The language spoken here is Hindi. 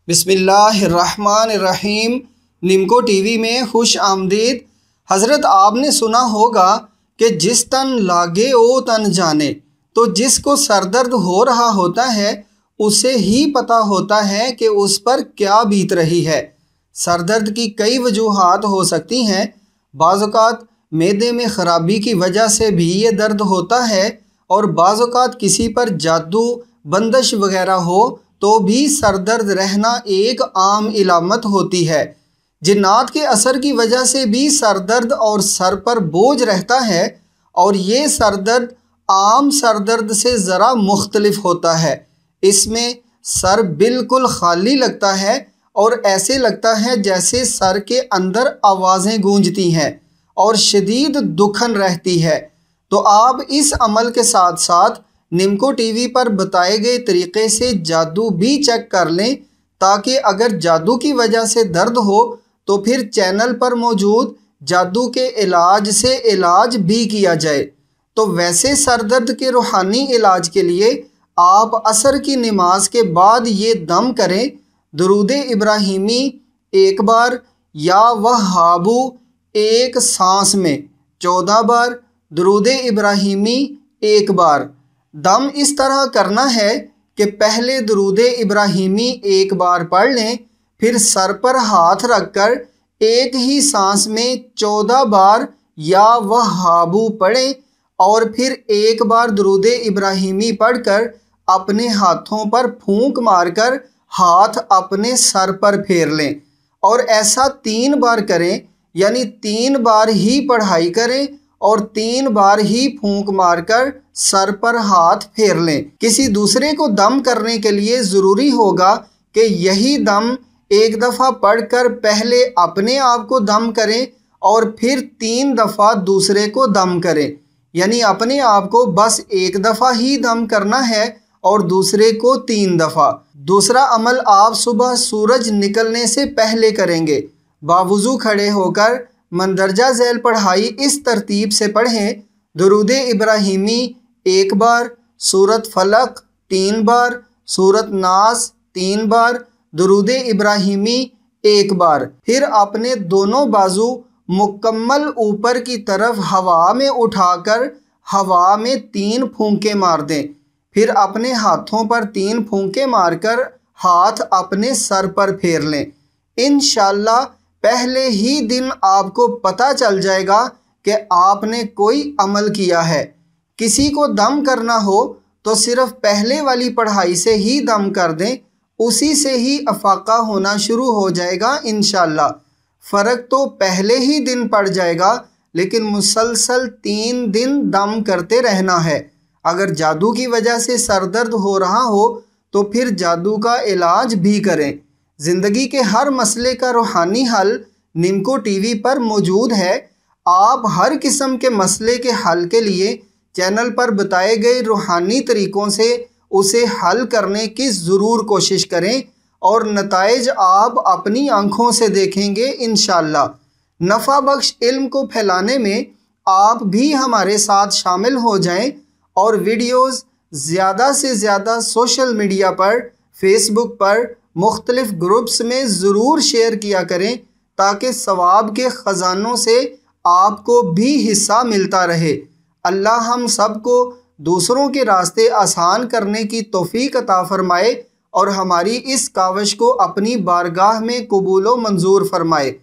बिस्मिल्लाहिर्रहमानिर्रहीम। निमको टीवी में खुश आमदीद। हज़रत आपने सुना होगा कि जिस तन लागे ओ तन जाने। तो जिसको सरदर्द हो रहा होता है उसे ही पता होता है कि उस पर क्या बीत रही है। सरदर्द की कई वजूहात हो सकती हैं। बाज़ औक़ात मैदे में ख़राबी की वजह से भी ये दर्द होता है और बाज़ औक़ात किसी पर जादू बंदिश वगैरह हो तो भी सरदर्द रहना एक आम इलामत होती है। जिन्नात के असर की वजह से भी सरदर्द और सर पर बोझ रहता है और ये सरदर्द आम सरदर्द से ज़रा मुख्तलिफ होता है। इसमें सर बिल्कुल खाली लगता है और ऐसे लगता है जैसे सर के अंदर आवाज़ें गूंजती हैं और शदीद दुखन रहती है। तो आप इस अमल के साथ साथ निमको टीवी पर बताए गए तरीक़े से जादू भी चेक कर लें, ताकि अगर जादू की वजह से दर्द हो तो फिर चैनल पर मौजूद जादू के इलाज से इलाज भी किया जाए। तो वैसे सरदर्द के रूहानी इलाज के लिए आप असर की नमाज के बाद ये दम करें, दुरूद इब्राहिमी 1 बार या वहाबू एक सांस में 14 बार, दुरूद इब्राहिमी 1 बार। दम इस तरह करना है कि पहले दुरूद इब्राहिमी 1 बार पढ़ लें, फिर सर पर हाथ रखकर एक ही सांस में 14 बार या वहाबू पढ़ें और फिर 1 बार दुरूद इब्राहिमी पढ़कर अपने हाथों पर फूंक मारकर हाथ अपने सर पर फेर लें और ऐसा 3 बार करें, यानी 3 बार ही पढ़ाई करें और 3 बार ही फूंक मारकर सर पर हाथ फेर लें। किसी दूसरे को दम करने के लिए ज़रूरी होगा कि यही दम एक दफ़ा पढ़कर पहले अपने आप को दम करें और फिर 3 दफ़ा दूसरे को दम करें, यानी अपने आप को बस 1 दफ़ा ही दम करना है और दूसरे को 3 दफ़ा। दूसरा अमल आप सुबह सूरज निकलने से पहले करेंगे। बावुज़ू खड़े होकर मंदरजा झैल पढ़ाई इस तरतीब से पढ़ें: दुरूद इब्राहिमी 1 बार, सूरत फलक 3 बार, सूरत नास 3 बार, दुरूद इब्राहिमी 1 बार। फिर अपने दोनों बाजू मुकम्मल ऊपर की तरफ हवा में उठाकर हवा में 3 फूंके मार दें। फिर अपने हाथों पर 3 फूंके मारकर हाथ अपने सर पर फेर लें। इंशाअल्लाह पहले ही दिन आपको पता चल जाएगा कि आपने कोई अमल किया है। किसी को दम करना हो तो सिर्फ पहले वाली पढ़ाई से ही दम कर दें, उसी से ही अफाका होना शुरू हो जाएगा इंशाअल्लाह। फ़र्क तो पहले ही दिन पड़ जाएगा, लेकिन मुसलसल 3 दिन दम करते रहना है। अगर जादू की वजह से सरदर्द हो रहा हो तो फिर जादू का इलाज भी करें। ज़िंदगी के हर मसले का रूहानी हल निमको टीवी पर मौजूद है। आप हर किस्म के मसले के हल के लिए चैनल पर बताए गए रूहानी तरीक़ों से उसे हल करने की ज़रूर कोशिश करें और नताइज आप अपनी आँखों से देखेंगे इंशाअल्लाह। नफ़ा बख्श इल्म को फैलाने में आप भी हमारे साथ शामिल हो जाएं और वीडियोज़ ज़्यादा से ज़्यादा सोशल मीडिया पर, फेसबुक पर, मुख्तलिफ़ ग्रुप्स में ज़रूर शेयर किया करें, ताकि सवाब के ख़जानों से आपको भी हिस्सा मिलता रहे। अल्लाह हम सब को दूसरों के रास्ते आसान करने की तौफ़ीक अता फ़रमाए और हमारी इस काविश को अपनी बारगाह में कबूल व मंजूर फ़रमाए।